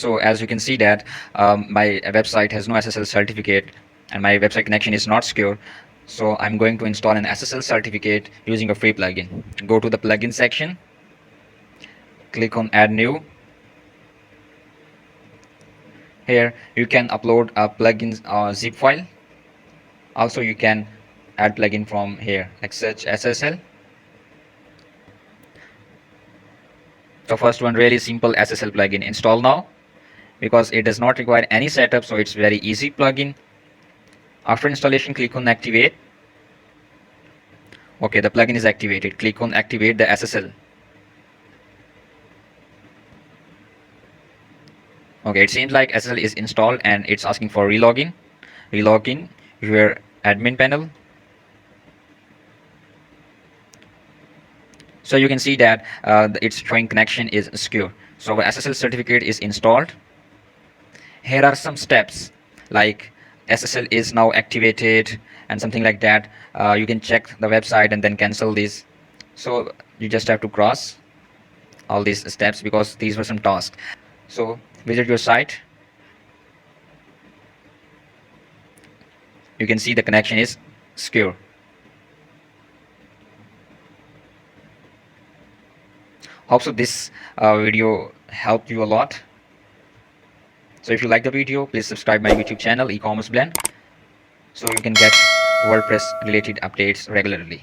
So as you can see that my website has no SSL certificate and my website connection is not secure. So I'm going to install an SSL certificate using a free plugin. Go to the plugin section, click on add new. Here you can upload a plugin zip file. Also you can add plugin from here, like search SSL. So first one, really simple SSL plugin, install now, because it does not require any setup, so it's very easy plugin. After installation, click on activate. Okay, the plugin is activated. Click on activate the SSL. Okay, it seems like SSL is installed and it's asking for relogin. Relogin your admin panel. So you can see that it's showing connection is secure. So the SSL certificate is installed. Here are some steps like SSL is now activated and something like that. You can check the website and then cancel this. So you just have to cross all these steps because these were some tasks. So visit your site. You can see the connection is secure. Hope so this video helped you a lot. So if you like the video, please subscribe my YouTube channel, e-commerce blend, so you can get WordPress related updates regularly.